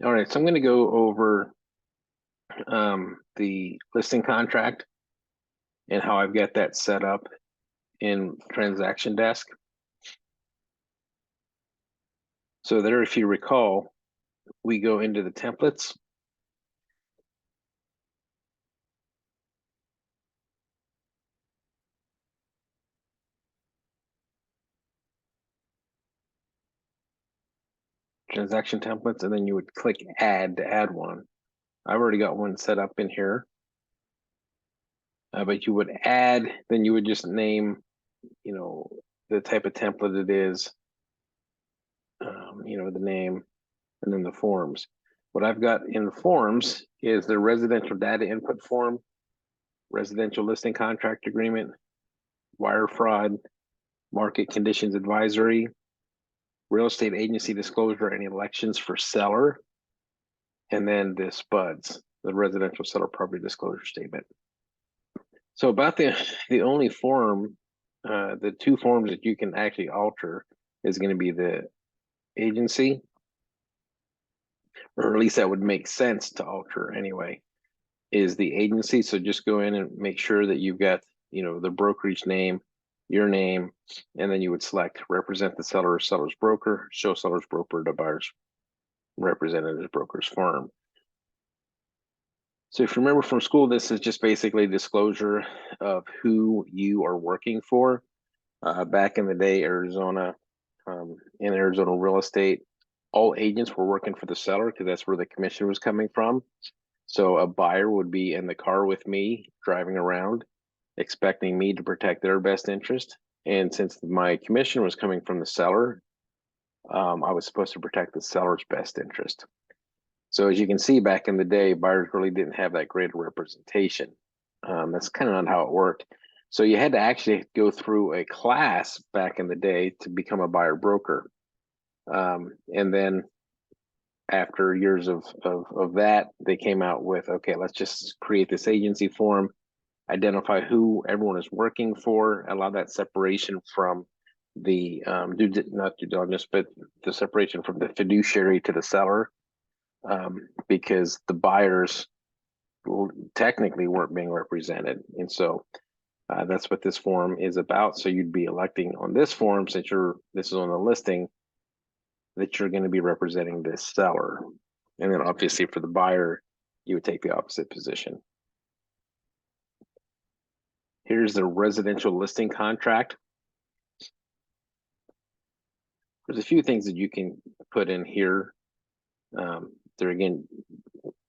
All right, so I'm going to go over the listing contract and how I've got that set up in Transaction Desk. So there, if you recall, we go into the templates. Transaction templates, and then you would click add to add one. I've already got one set up in here, but you would add, then you would just name, the type of template it is, the name, and then the forms. What I've got in the forms is the residential data input form, residential listing contract agreement, wire fraud, market conditions advisory, real estate agency disclosure and elections for seller, and then the SPUDS, the residential seller property disclosure statement. So about the only form, the two forms that you can actually alter is going to be the agency, or at least that would make sense to alter anyway, is the agency. So just go in and make sure that you've got, the brokerage name, your name, and then you would select represent the seller or seller's broker, show seller's broker to buyer's representative broker's firm. So if you remember from school, this is just basically disclosure of who you are working for. Back in the day, Arizona, in Arizona real estate, all agents were working for the seller because that's where the commission was coming from. So a buyer would be in the car with me driving around, expecting me to protect their best interest. And since my commission was coming from the seller, I was supposed to protect the seller's best interest. So as you can see, back in the day, buyers really didn't have that great representation. That's kind of not how it worked. So you had to actually go through a class back in the day to become a buyer broker. And then after years of that, they came out with, okay, let's just create this agency form, identify who everyone is working for, allow that separation from the not due diligence, but the separation from the fiduciary to the seller, because the buyers technically weren't being represented. And so that's what this form is about. So you'd be electing on this form, since this is on the listing, that you're going to be representing this seller. And then obviously for the buyer, you would take the opposite position. Here's the residential listing contract. There's a few things that you can put in here. There again,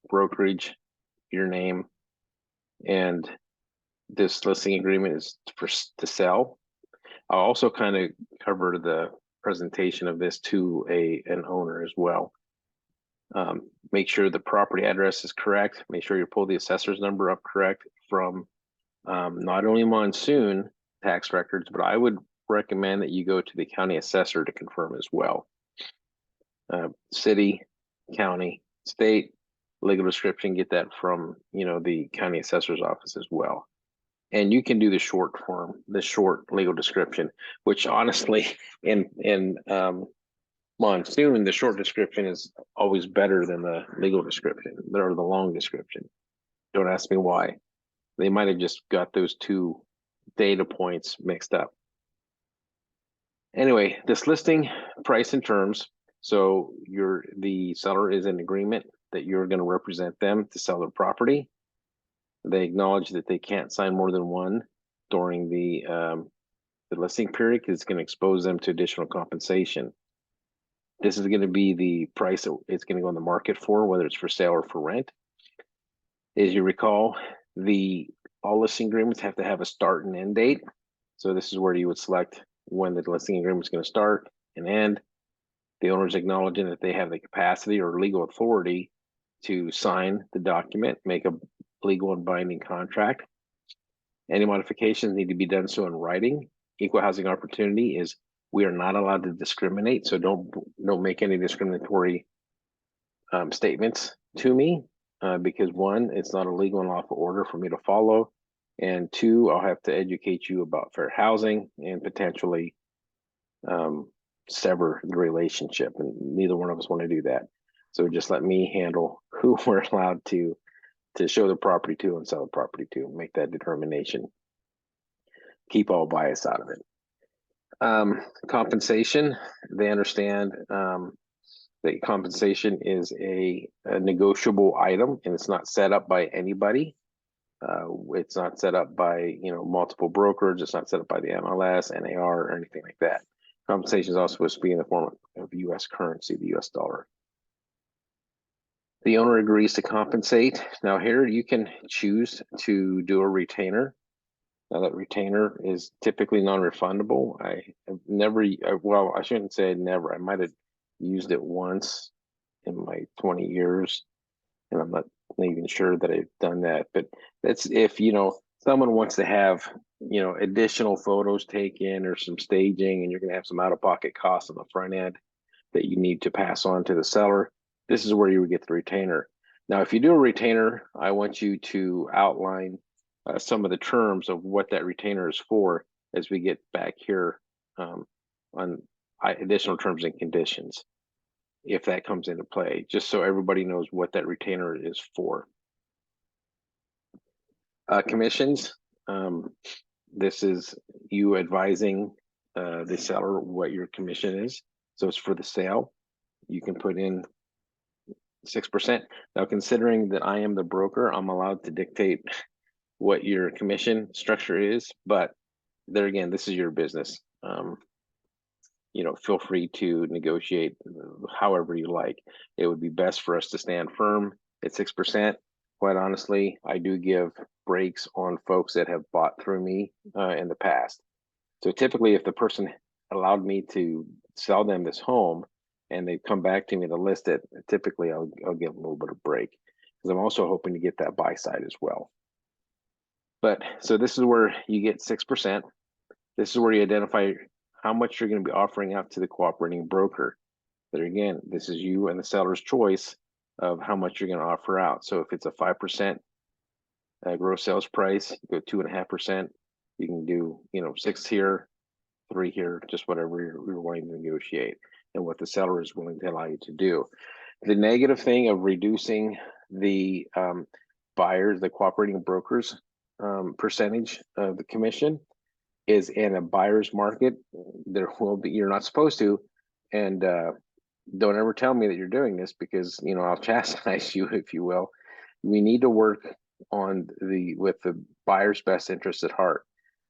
brokerage, your name, and this listing agreement is to sell. I'll also kind of cover the presentation of this to an owner as well. Make sure the property address is correct. Make sure you pull the assessor's number up correct from not only Monsoon tax records, but I would recommend that you go to the county assessor to confirm as well. City, county, state, legal description, get that from the county assessor's office as well. And you can do the short form, the short legal description, which honestly in Monsoon, the short description is always better than the legal description or the long description. Don't ask me why. They might have just got those two data points mixed up. Anyway, this listing price and terms. So the seller is in agreement that you're going to represent them to sell their property. They acknowledge that they can't sign more than one during the listing period because it's going to expose them to additional compensation. This is going to be the price that it's going to go on the market for, whether it's for sale or for rent. As you recall, all listing agreements have to have a start and end date. So this is where you would select when the listing agreement is going to start and end. The owner is acknowledging that they have the capacity or legal authority to sign the document, make a legal and binding contract. Any modifications need to be done so in writing. Equal housing opportunity is we are not allowed to discriminate, so don't make any discriminatory statements to me, because one, it's not a legal and lawful order for me to follow, and two, I'll have to educate you about fair housing and potentially sever the relationship, and neither one of us want to do that. So just let me handle who we're allowed to show the property to and sell the property to, make that determination. Keep all bias out of it. Compensation, they understand that compensation is a negotiable item, and it's not set up by anybody. It's not set up by multiple brokers. It's not set up by the MLS, NAR, or anything like that. Compensation is also supposed to be in the form of U.S. currency, the U.S. dollar. The owner agrees to compensate. Now here you can choose to do a retainer. Now that retainer is typically non-refundable. I have never, well, I shouldn't say never. I might have used it once in my 20 years, and I'm not even sure that I've done that. But that's if someone wants to have additional photos taken or some staging, and you're going to have some out-of-pocket costs on the front end that you need to pass on to the seller. This is where you would get the retainer. Now, if you do a retainer, I want you to outline some of the terms of what that retainer is for as we get back here on additional terms and conditions, if that comes into play, just so everybody knows what that retainer is for. Commissions, this is you advising the seller what your commission is. So it's for the sale. You can put in 6%. Now, considering that I am the broker, I'm allowed to dictate what your commission structure is, but there again, this is your business. Feel free to negotiate however you like. It would be best for us to stand firm at 6%. Quite honestly, I do give breaks on folks that have bought through me in the past. So typically, if the person allowed me to sell them this home and they come back to me to list it, typically I'll give a little bit of break, because I'm also hoping to get that buy side as well. But so this is where you get 6%. This is where you identify how much you're going to be offering out to the cooperating broker. But again, this is you and the seller's choice of how much you're going to offer out. So if it's a 5% gross sales price, you go 2.5%. You can do 6 here, 3 here, just whatever you're wanting to negotiate and what the seller is willing to allow you to do. The negative thing of reducing the buyers, the cooperating brokers percentage of the commission is in a buyer's market. There will be, you're not supposed to, and don't ever tell me that you're doing this, because I'll chastise you, if you will. We need to work on with the buyer's best interest at heart.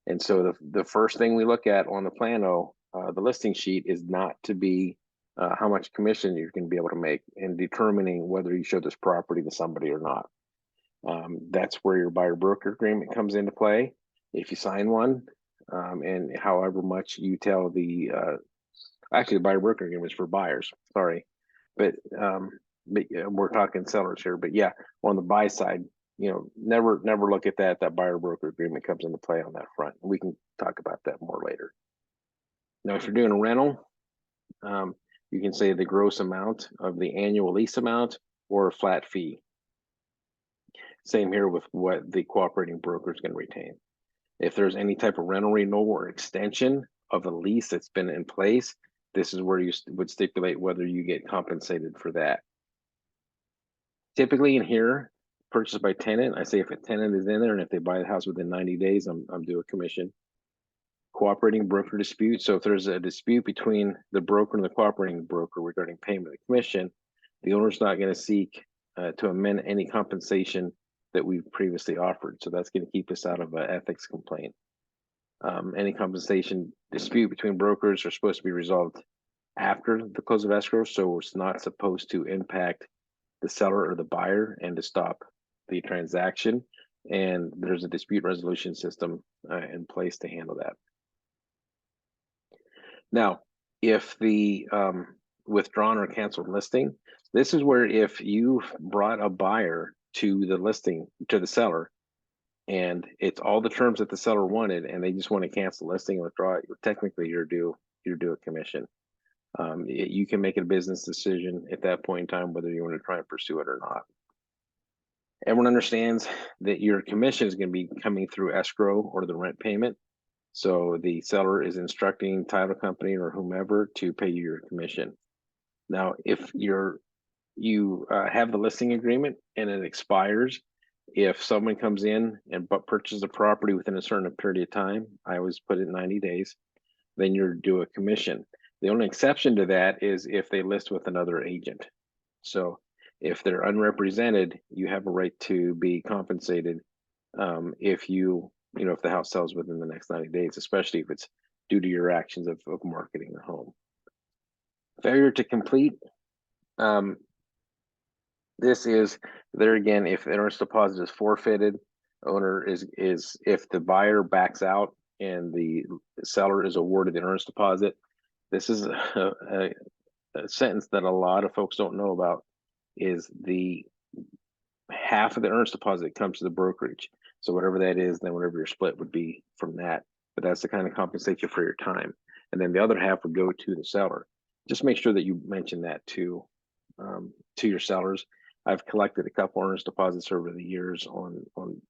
And so the first thing we look at on the plano, the listing sheet, is not to be how much commission you're going to be able to make in determining whether you show this property to somebody or not. That's where your buyer broker agreement comes into play, if you sign one, and however much you tell the actually the buyer broker agreement is for buyers, sorry, but we're talking sellers here. But yeah, on the buy side, never look at that buyer broker agreement comes into play on that front. We can talk about that more later. Now, if you're doing a rental, you can say the gross amount of the annual lease amount or a flat fee. Same here with what the cooperating broker is going to retain. If there's any type of rental renewal or extension of a lease that's been in place, this is where you would stipulate whether you get compensated for that. Typically in here, purchased by tenant, I say if a tenant is in there and if they buy the house within 90 days, I'm due a commission. Cooperating broker dispute. So if there's a dispute between the broker and the cooperating broker regarding payment of the commission, the owner's not going to seek to amend any compensation that we've previously offered. So that's going to keep us out of an ethics complaint. Any compensation dispute between brokers are supposed to be resolved after the close of escrow, so it's not supposed to impact the seller or the buyer and to stop the transaction. And there's a dispute resolution system in place to handle that. Now, if the withdrawn or canceled listing, this is where if you brought a buyer to the listing, to the seller, and it's all the terms that the seller wanted, and they just want to cancel the listing and withdraw it, technically you're due a commission. You can make a business decision at that point in time whether you want to try and pursue it or not. Everyone understands that your commission is going to be coming through escrow or the rent payment. So the seller is instructing title company or whomever to pay you your commission. Now, if your you have the listing agreement and it expires. If someone comes in and purchases a property within a certain period of time, I always put it 90 days, then you're due a commission. The only exception to that is if they list with another agent. So if they're unrepresented, you have a right to be compensated if if the house sells within the next 90 days, especially if it's due to your actions of marketing the home. Failure to complete. This is there again, if the earnest deposit is forfeited, owner is if the buyer backs out and the seller is awarded the earnest deposit. This is a sentence that a lot of folks don't know about, is the half of the earnest deposit comes to the brokerage. So whatever that is, then whatever your split would be from that. But that's to kind of compensate you for your time. And then the other half would go to the seller. Just make sure that you mention that to your sellers. I've collected a couple earnest deposits over the years on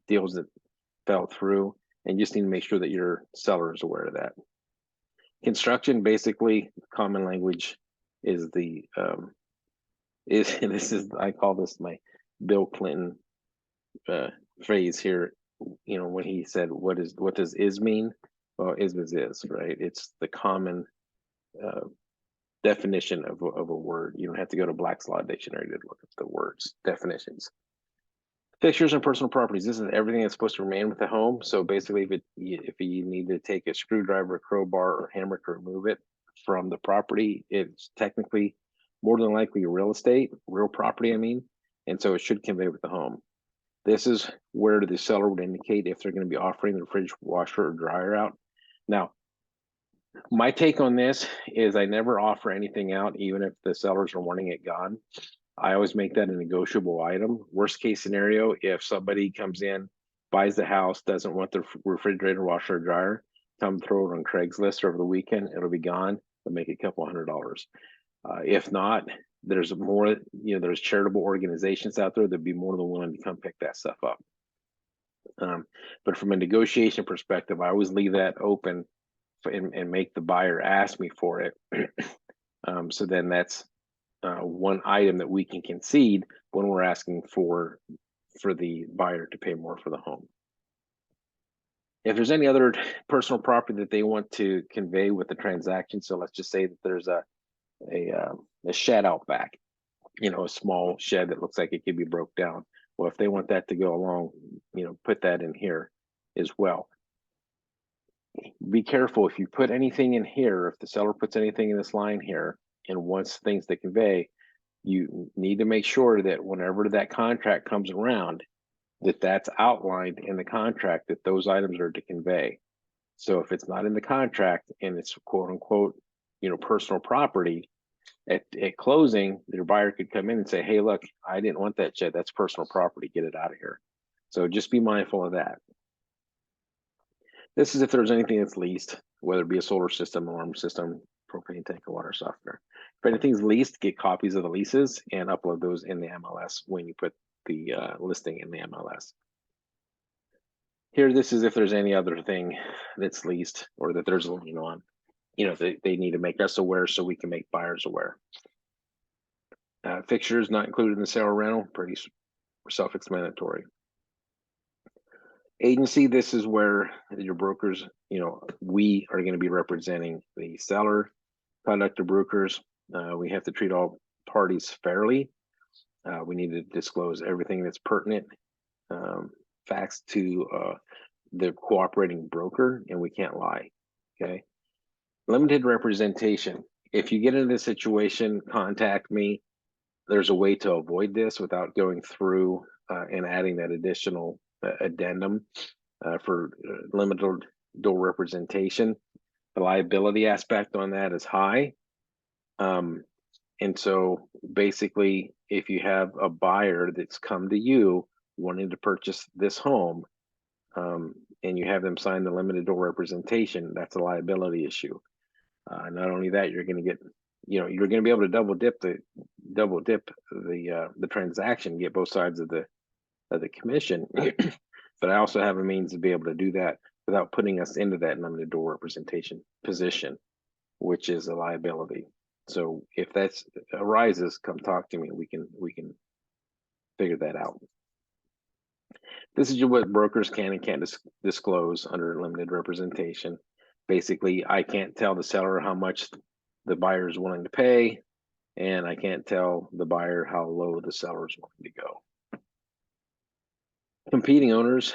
deals that fell through, and you just need to make sure that your seller is aware of that. Construction, basically, common language is the I call this my Bill Clinton phrase here. When he said, "What does is mean?" Well, is, right? It's the common definition of a word. You don't have to go to Black's Law Dictionary to look up the words definitions. Fixtures and personal properties. This is everything that's supposed to remain with the home. So basically, if you need to take a screwdriver, crowbar, or hammer to remove it from the property, it's technically more than likely real property, I mean, and so it should convey with the home. This is where the seller would indicate if they're going to be offering the fridge, washer, or dryer out. Now, my take on this is I never offer anything out, even if the sellers are wanting it gone. I always make that a negotiable item. Worst case scenario, if somebody comes in, buys the house, doesn't want the refrigerator, washer, or dryer, come throw it on Craigslist over the weekend, it'll be gone. They'll make a couple $100. If not, there's more, there's charitable organizations out there that'd be more than willing to come pick that stuff up. But from a negotiation perspective, I always leave that open and make the buyer ask me for it. So then that's one item that we can concede when we're asking for the buyer to pay more for the home. If there's any other personal property that they want to convey with the transaction, so let's just say that there's a shed out back, a small shed that looks like it could be broke down. Well, if they want that to go along, put that in here as well. Be careful if you put anything in here, if the seller puts anything in this line here and wants things to convey, you need to make sure that whenever that contract comes around, that's outlined in the contract that those items are to convey. So if it's not in the contract and it's quote unquote, personal property, at closing, your buyer could come in and say, "Hey, look, I didn't want that shed. That's personal property. Get it out of here." So just be mindful of that. This is if there's anything that's leased, whether it be a solar system, alarm system, propane tank, or water softener. If anything's leased, get copies of the leases and upload those in the MLS when you put the listing in the MLS. Here, this is if there's any other thing that's leased or that there's a lien on. They need to make us aware so we can make buyers aware. Fixtures not included in the sale or rental, pretty self-explanatory. Agency, this is where your brokers, we are going to be representing the seller. Conduct of brokers, we have to treat all parties fairly. We need to disclose everything that's pertinent, facts to the cooperating broker, and we can't lie, okay? Limited representation. If you get into this situation, contact me. There's a way to avoid this without going through and adding that additional addendum for limited door representation. The liability aspect on that is high. And so basically, if you have a buyer that's come to you wanting to purchase this home, and you have them sign the limited door representation, that's a liability issue. Not only that, you're going to get, you're going to be able to double dip the transaction, get both sides of the commission. But I also have a means to be able to do that without putting us into that limited door representation position, which is a liability. So if that's arises, come talk to me. We can figure that out. This is what brokers can and can't disclose under limited representation. Basically, I can't tell the seller how much the buyer is willing to pay, and I can't tell the buyer how low the seller is willing to go. Competing owners.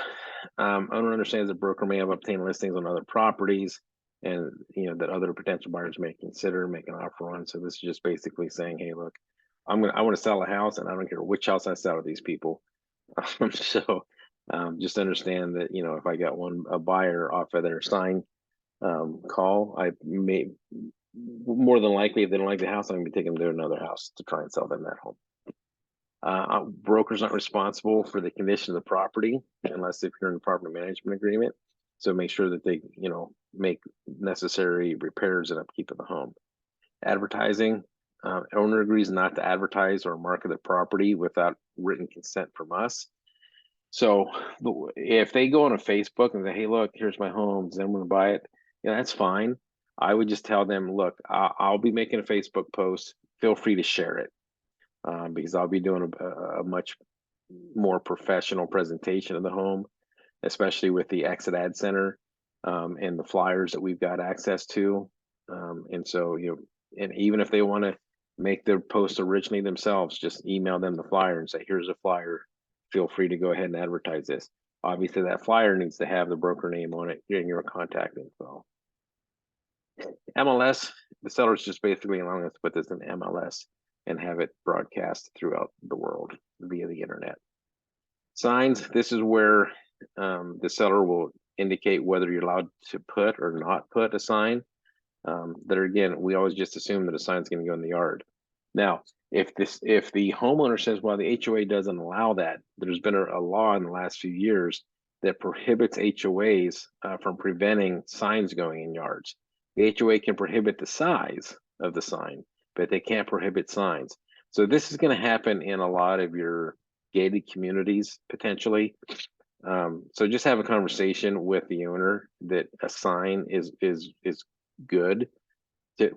Owner understands that broker may have obtained listings on other properties, and that other potential buyers may consider making an offer on. So this is just basically saying, hey, look, I want to sell a house, and I don't care which house I sell to these people. So just understand that if I got a buyer off of their sign call, I may more than likely, if they don't like the house, I'm gonna be taking them to another house to try and sell them that home. Broker's not responsible for the condition of the property unless if you're in a property management agreement. So make sure that they, make necessary repairs and upkeep of the home. Advertising, owner agrees not to advertise or market the property without written consent from us. So if they go on a Facebook and say, hey, look, here's my home, does anyone buy it? That's fine. I would just tell them, look, I'll be making a Facebook post. Feel free to share it. Because I'll be doing a much more professional presentation of the home, especially with the Exit Ad Center and the flyers that we've got access to. And so, and even if they want to make their post originally themselves, just email them the flyer and say, here's a flyer. Feel free to go ahead and advertise this. Obviously, that flyer needs to have the broker name on it and your contact info. MLS, the seller is just basically allowing us to put this in MLS and have it broadcast throughout the world via the internet. Signs, this is where the seller will indicate whether you're allowed to put or not put a sign. That again, we always just assume that a sign is going to go in the yard. Now, if the homeowner says, well, the HOA doesn't allow that, there's been a law in the last few years that prohibits HOAs from preventing signs going in yards. The HOA can prohibit the size of the sign, but they can't prohibit signs. So this is going to happen in a lot of your gated communities potentially. So just have a conversation with the owner that a sign is good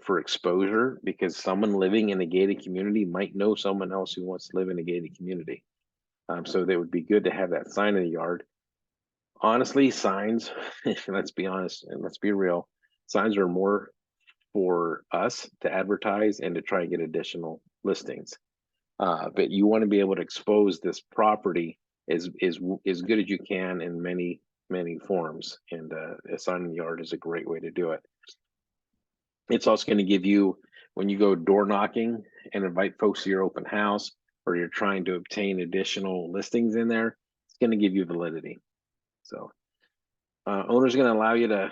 for exposure, because someone living in a gated community might know someone else who wants to live in a gated community. So that would be good to have that sign in the yard. Honestly, signs, let's be honest and let's be real, signs are more for us to advertise and to try and get additional listings. But you want to be able to expose this property as good as you can in many forms, and a sign in the yard is a great way to do it. It's also going to give you, when you go door knocking and invite folks to your open house, or you're trying to obtain additional listings in there, it's going to give you validity. So owners are going to allow you to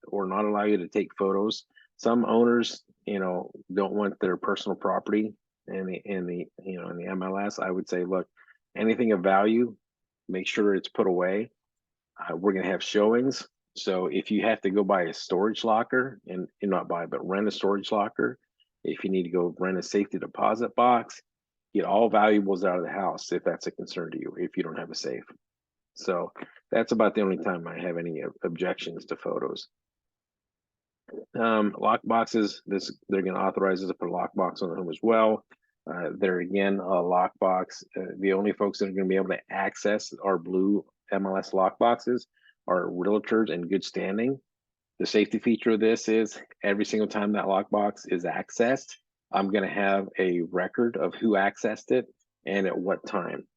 or not allow you to take photos. Some owners, don't want their personal property in the MLS. I would say, look, anything of value, make sure it's put away. We're going to have showings. So if you have to go buy a storage locker, and not buy, but rent a storage locker, if you need to go rent a safety deposit box, get all valuables out of the house if that's a concern to you, if you don't have a safe. So that's about the only time I have any objections to photos. Lock boxes, they're going to authorize us to put a lock box on the home as well. There again, a lock box, the only folks that are going to be able to access our blue MLS lock boxes are realtors in good standing. The safety feature of this is every single time that lockbox is accessed, I'm going to have a record of who accessed it and at what time.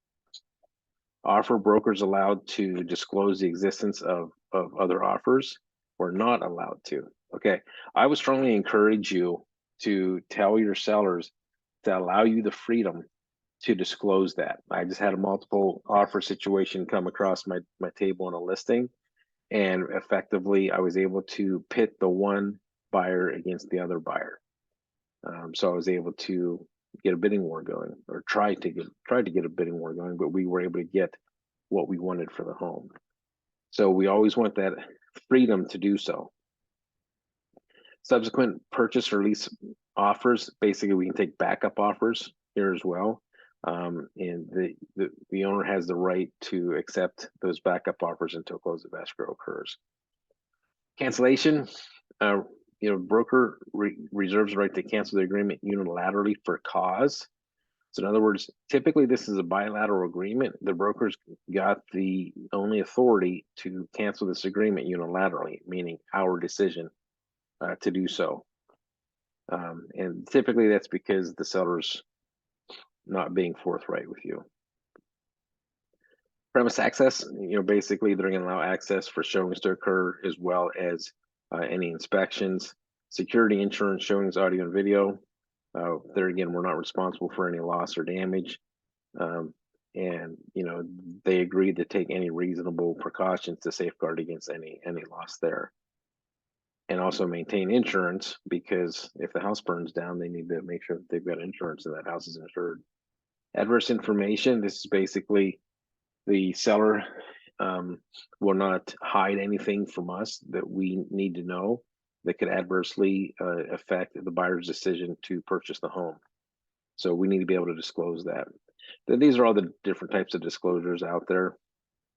Offer brokers allowed to disclose the existence of other offers, or not allowed to. Okay, I would strongly encourage you to tell your sellers to allow you the freedom to disclose that. I just had a multiple offer situation come across my table on a listing, and effectively I was able to pit the one buyer against the other buyer. So I was able to get a bidding war going, or tried to get a bidding war going, but we were able to get what we wanted for the home. So we always want that freedom to do so. Subsequent purchase or lease offers, basically we can take backup offers here as well. And the owner has the right to accept those backup offers until close of escrow occurs. Cancellation, broker reserves the right to cancel the agreement unilaterally for cause. So in other words, typically this is a bilateral agreement. The broker's got the only authority to cancel this agreement unilaterally, meaning our decision to do so. And typically that's because the seller's not being forthright with you. Premise access, basically they're going to allow access for showings to occur as well as any inspections. Security, insurance, showings, audio and video. There again, we're not responsible for any loss or damage. And they agreed to take any reasonable precautions to safeguard against any loss there. And also maintain insurance, because if the house burns down, they need to make sure that they've got insurance and that house is insured. Adverse information, this is basically the seller will not hide anything from us that we need to know that could adversely affect the buyer's decision to purchase the home. So we need to be able to disclose that. These are all the different types of disclosures out there.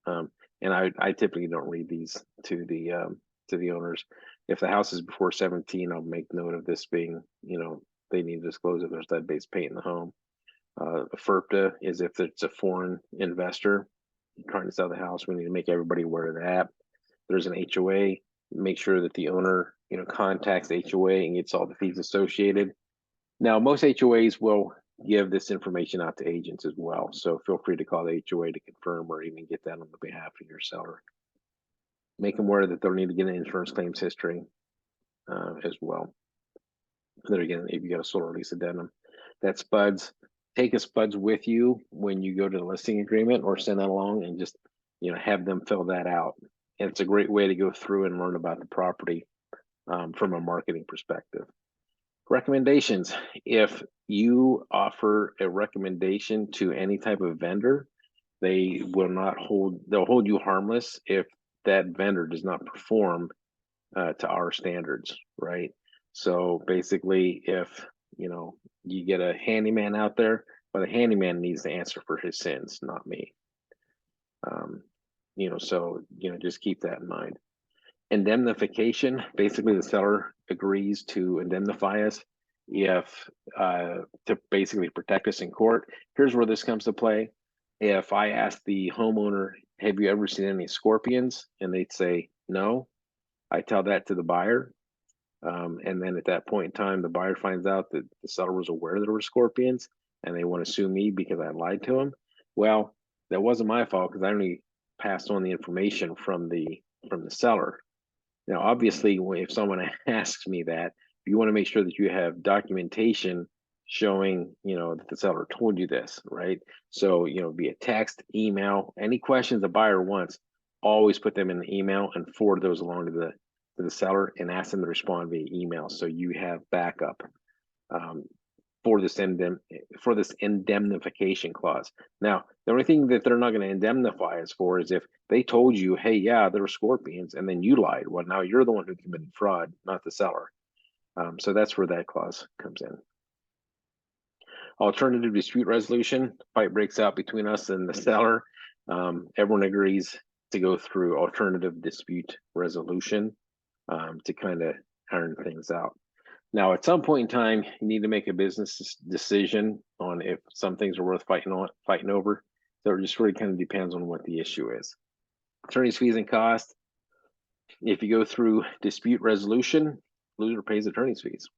And I typically don't read these to the owners. If the house is before 17, I'll make note of this being, they need to disclose if there's lead-based paint in the home. FERPTA is if it's a foreign investor trying to sell the house, we need to make everybody aware of that. There's an HOA, make sure that the owner, contacts the HOA and gets all the fees associated. Now, most HOAs will give this information out to agents as well. So feel free to call the HOA to confirm or even get that on the behalf of your seller. Make them aware that they'll need to get an insurance claims history as well. Then again, if you got a solar lease addendum, that's SPUDs. Take a SPUDs with you when you go to the listing agreement, or send that along and just have them fill that out. And it's a great way to go through and learn about the property from a marketing perspective. Recommendations. If you offer a recommendation to any type of vendor, they will not they'll hold you harmless if that vendor does not perform to our standards, right? So basically, if you get a handyman out there, well, the handyman needs to answer for his sins, not me. So just keep that in mind. Indemnification, basically the seller agrees to indemnify us if to basically protect us in court. Here's where this comes to play. If I ask the homeowner, have you ever seen any scorpions? And they'd say no, I tell that to the buyer. And then at that point in time, the buyer finds out that the seller was aware there were scorpions and they want to sue me because I lied to them. Well, that wasn't my fault, because I only passed on the information from the seller. Now, obviously, if someone asks me that, you want to make sure that you have documentation showing, that the seller told you this, right? So, via text, email, any questions the buyer wants, always put them in the email and forward those along to the seller and ask them to respond via email, so you have backup for this indemnification clause. Now, the only thing that they're not going to indemnify us for is if they told you, hey, yeah, there were scorpions, and then you lied. Well, now you're the one who committed fraud, not the seller. So that's where that clause comes in. Alternative dispute resolution. Fight breaks out between us and the seller. Everyone agrees to go through alternative dispute resolution to kind of iron things out. Now, at some point in time, you need to make a business decision on if some things are worth fighting over. So it just really kind of depends on what the issue is. Attorney's fees and costs. If you go through dispute resolution, loser pays attorney's fees.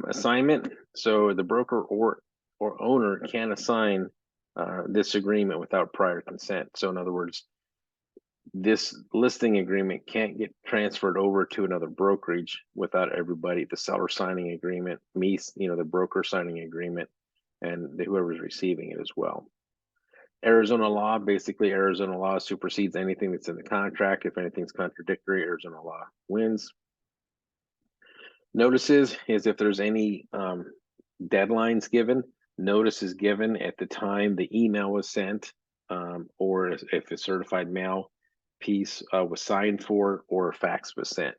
Assignment. So the broker or owner can assign this agreement without prior consent. So in other words, this listing agreement can't get transferred over to another brokerage without everybody, the seller signing agreement, me, the broker signing agreement, and whoever's receiving it as well. Arizona law, basically Arizona law supersedes anything that's in the contract. If anything's contradictory, Arizona law wins. Notices is if there's any deadlines given, notice is given at the time the email was sent, or if a certified mail piece was signed for, or a fax was sent.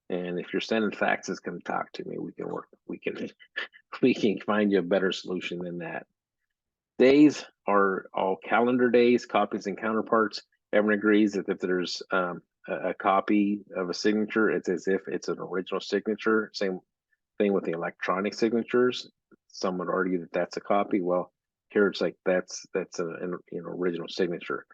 And if you're sending faxes, come talk to me. We can work. We can find you a better solution than that. Days are all calendar days, copies and counterparts. Everyone agrees that if there's a copy of a signature, it's as if it's an original signature. Same thing with the electronic signatures. Some would argue that that's a copy. Well, here it's like that's an original signature.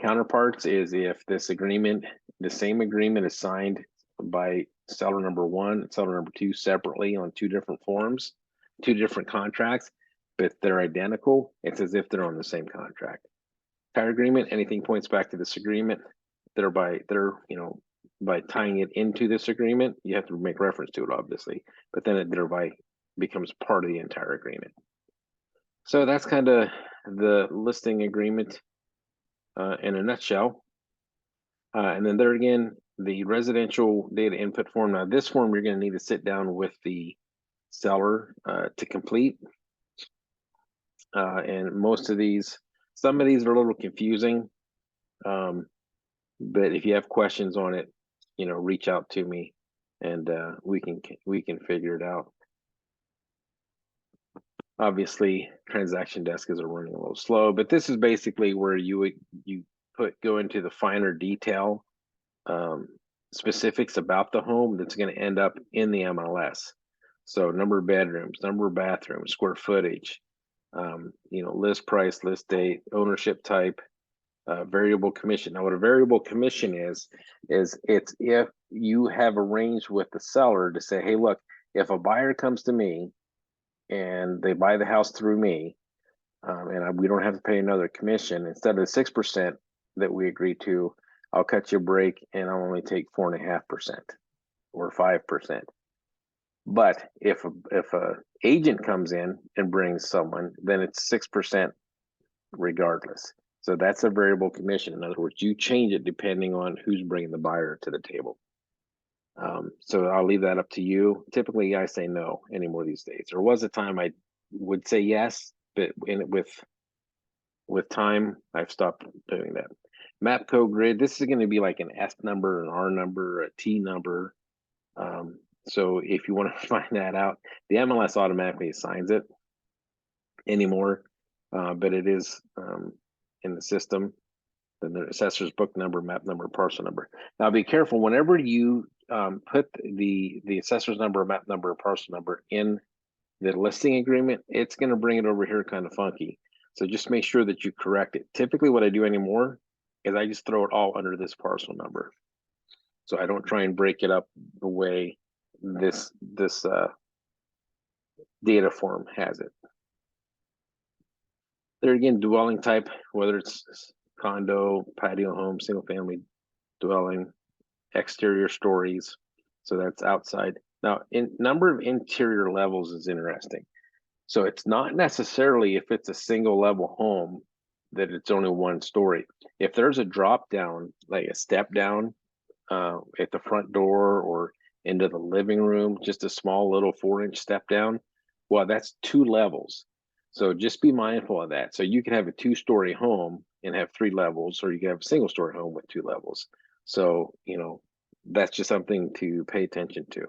Counterparts is if this agreement, the same agreement is signed by seller number one and seller number two separately on two different forms, two different contracts, but they're identical. It's as if they're on the same contract. Entire agreement, anything points back to this agreement. By tying it into this agreement, you have to make reference to it, obviously, but then it thereby becomes part of the entire agreement. So that's kind of the listing agreement in a nutshell. And then there again, the residential data input form. Now this form, you're going to need to sit down with the seller to complete. And most of these, some of these are a little confusing. But if you have questions on it, reach out to me and we can figure it out. Obviously, transaction desk is running a little slow, but this is basically where you go into the finer detail specifics about the home that's going to end up in the MLS. So number of bedrooms, number of bathrooms, square footage, list price, list date, ownership type, variable commission. Now, what a variable commission is it's if you have arranged with the seller to say, hey, look, if a buyer comes to me and they buy the house through me, and we don't have to pay another commission, instead of the 6% that we agreed to, I'll cut you a break and I'll only take 4.5% or 5%. But if a agent comes in and brings someone, then it's 6% regardless. So that's a variable commission. In other words, you change it depending on who's bringing the buyer to the table. So I'll leave that up to you. Typically, I say no anymore these days. There was a time I would say yes, but with time, I've stopped doing that. MapCo grid. This is going to be like an S number, an R number, a T number. So if you want to find that out, the MLS automatically assigns it anymore, but it is in the system. Then the assessor's book number, map number, parcel number. Now be careful whenever you put the assessor's number, map number, parcel number in the listing agreement, it's going to bring it over here kind of funky. So just make sure that you correct it. Typically what I do anymore is I just throw it all under this parcel number. So I don't try and break it up the way this data form has it. There again, dwelling type, whether it's condo, patio home, single family dwelling, exterior stories. So that's outside. Now, in number of interior levels is interesting. So it's not necessarily if it's a single level home that it's only one story. If there's a drop down, like a step down at the front door or into the living room, just a small little 4-inch step down, well, that's 2 levels. So just be mindful of that. So you can have a 2-story home and have 3 levels, or you can have a single story home with 2 levels. So, that's just something to pay attention to.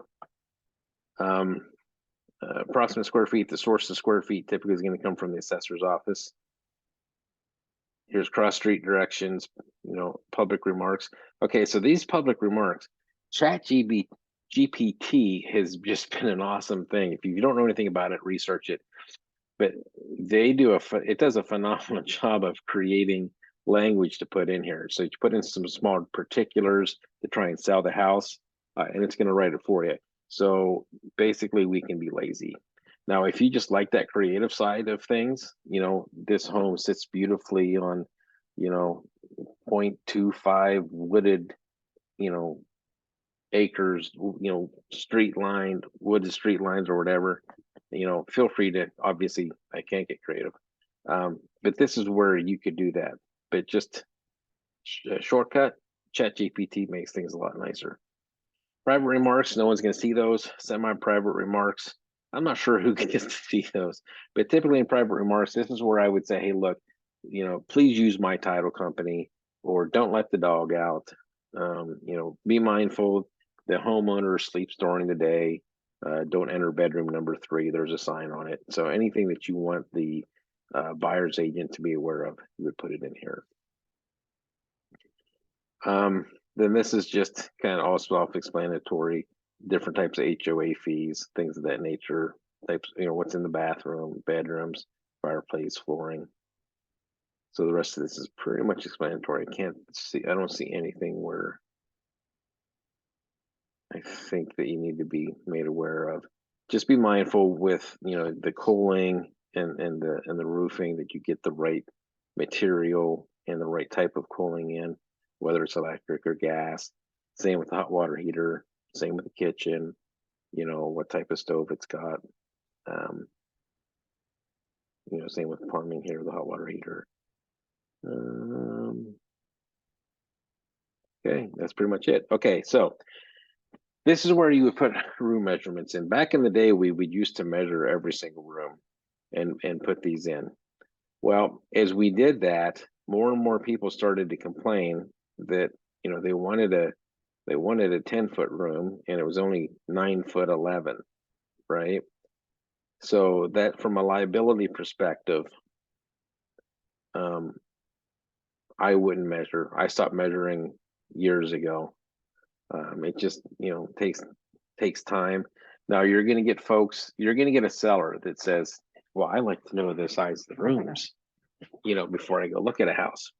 Approximate square feet, the source of square feet typically is going to come from the assessor's office. Here's cross street directions, public remarks. Okay, so these public remarks, ChatGPT has just been an awesome thing. If you don't know anything about it, research it. But it does a phenomenal job of creating language to put in here. So you put in some small particulars to try and sell the house, and it's going to write it for you. So basically, we can be lazy. Now, if you just like that creative side of things, this home sits beautifully on, 0.25 wooded, acres, street lined, wooded street lines or whatever. Feel free to, obviously, I can't get creative. But this is where you could do that. But just a shortcut, ChatGPT makes things a lot nicer. Private remarks, no one's going to see those. Semi-private remarks, I'm not sure who gets to see those, but typically in private remarks, this is where I would say, hey, look, please use my title company, or don't let the dog out. Be mindful the homeowner sleeps during the day. Don't enter bedroom number 3. There's a sign on it. So anything that you want the buyer's agent to be aware of, you would put it in here. then this is just kind of all self-explanatory, different types of HOA fees, things of that nature, types, what's in the bathroom, bedrooms, fireplace, flooring. So the rest of this is pretty much explanatory. I don't see anything where I think that you need to be made aware of. Just be mindful with, the cooling and the roofing, that you get the right material and the right type of cooling in, whether it's electric or gas. Same with the hot water heater, same with the kitchen, what type of stove it's got. Um, same with plumbing here, the hot water heater. Okay, that's pretty much it. Okay, so this is where you would put room measurements in. Back in the day, we used to measure every single room and put these in. Well, as we did that, more and more people started to complain that they wanted a 10-foot room and it was only 9 foot 11, right? So that, from a liability perspective, I wouldn't measure. I stopped measuring years ago. It just takes time. Now you're going to get a seller that says, well, I like to know the size of the rooms, before I go look at a house.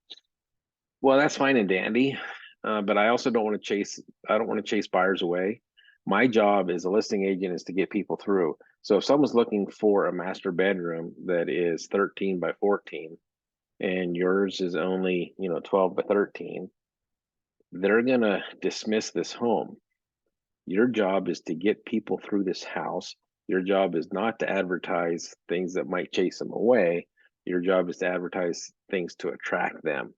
Well, that's fine and dandy, but I also don't want to chase. I don't want to chase buyers away. My job as a listing agent is to get people through. So if someone's looking for a master bedroom that is 13 by 14, and yours is only 12 by 13, they're gonna dismiss this home. Your job is to get people through this house. Your job is not to advertise things that might chase them away. Your job is to advertise things to attract them.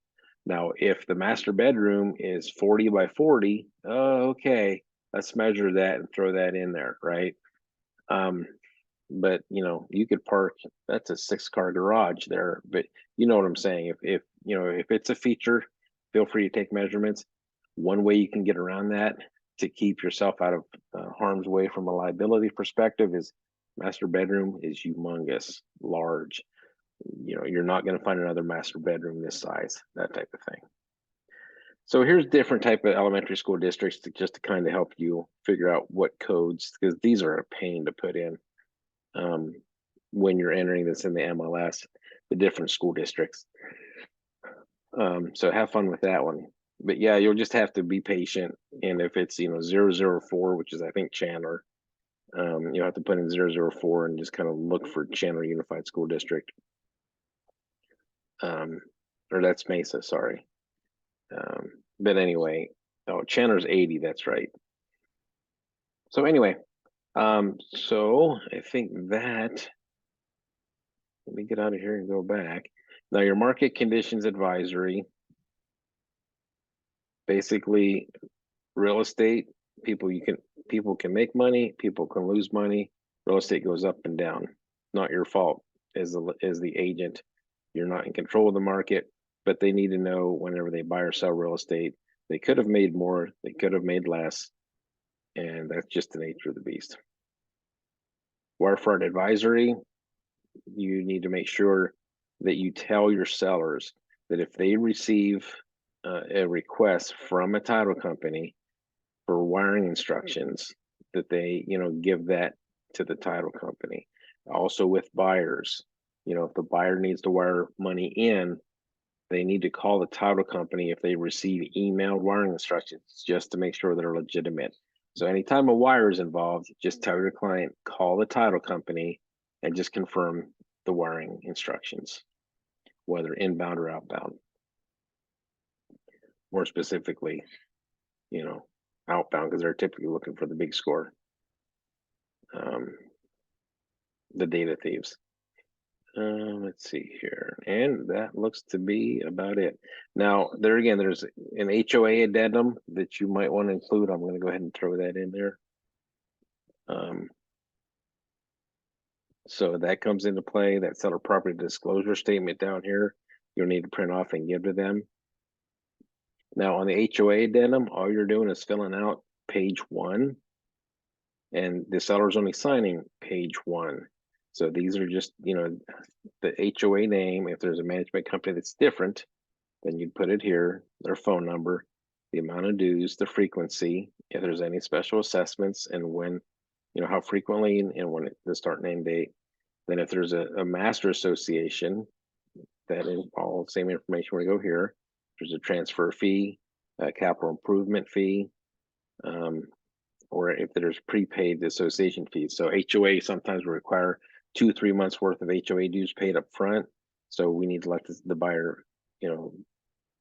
Now, if the master bedroom is 40 by 40, oh, okay, let's measure that and throw that in there, right? But you could park, that's a 6-car garage there, but you know what I'm saying. If it's a feature, feel free to take measurements. One way you can get around that to keep yourself out of harm's way from a liability perspective is master bedroom is humongous, large. You're not going to find another master bedroom this size, that type of thing. So here's different type of elementary school districts just to kind of help you figure out what codes, because these are a pain to put in when you're entering this in the MLS, the different school districts. So have fun with that one. But yeah, you'll just have to be patient. And if it's 004, which is I think Chandler, you'll have to put in 004 and just kind of look for Chandler Unified School District. Or that's Mesa, sorry. But anyway, oh, Chandler's 80, that's right. So anyway, so I think that, let me get out of here and go back. Now your market conditions advisory, basically real estate, people can make money, people can lose money. Real estate goes up and down. Not your fault as the agent. You're not in control of the market, but they need to know whenever they buy or sell real estate, they could have made more, they could have made less, and that's just the nature of the beast. Waterfront advisory, you need to make sure that you tell your sellers that if they receive a request from a title company for wiring instructions, that they give that to the title company. Also with buyers, if the buyer needs to wire money in, they need to call the title company if they receive emailed wiring instructions, just to make sure they're legitimate. So anytime a wire is involved, just tell your client, call the title company and just confirm the wiring instructions, whether inbound or outbound. More specifically, outbound, because they're typically looking for the big score, the data thieves. Let's see here, and that looks to be about it. Now, there again, there's an HOA addendum that you might want to include. I'm going to go ahead and throw that in there. So that comes into play. That seller property disclosure statement down here, you'll need to print off and give to them. Now, on the HOA addendum, all you're doing is filling out page 1, and the seller's only signing page 1. So these are just, the HOA name. If there's a management company that's different, then you'd put it here, their phone number. the amount of dues, the frequency, if there's any special assessments, and when, how frequently and when the start name date. Then if there's a master association, that in all the same information we go here. There's a transfer fee, a capital improvement fee, or if there's prepaid association fees. So HOA sometimes will require 2-3 months worth of HOA dues paid up front. So we need to let the buyer,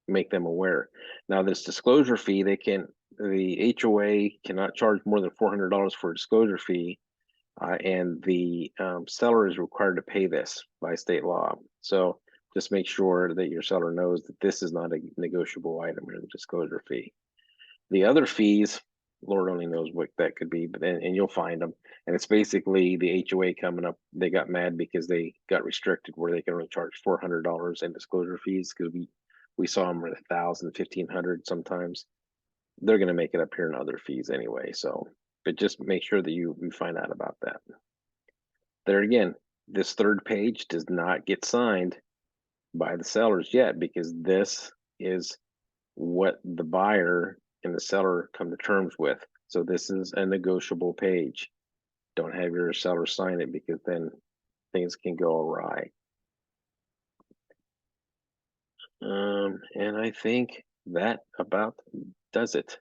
make them aware. Now this disclosure fee, the HOA cannot charge more than $400 for a disclosure fee, and the seller is required to pay this by state law. So just make sure that your seller knows that this is not a negotiable item or the disclosure fee. The other fees, Lord only knows what that could be, but and you'll find them. And it's basically the HOA coming up. They got mad because they got restricted where they can only charge $400 in disclosure fees, because we saw them at 1,000, 1,500 sometimes. They're going to make it up here in other fees anyway. So, but just make sure that you find out about that. There again, this third page does not get signed by the sellers yet, because this is what the buyer and the seller come to terms with. So this is a negotiable page. Don't have your seller sign it, because then things can go awry. And I think that about does it.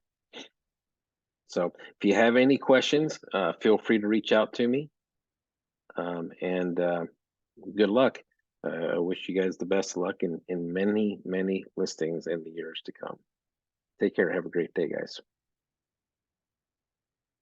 So if you have any questions, feel free to reach out to me. And good luck. I wish you guys the best of luck in many, many listings in the years to come. Take care. Have a great day, guys.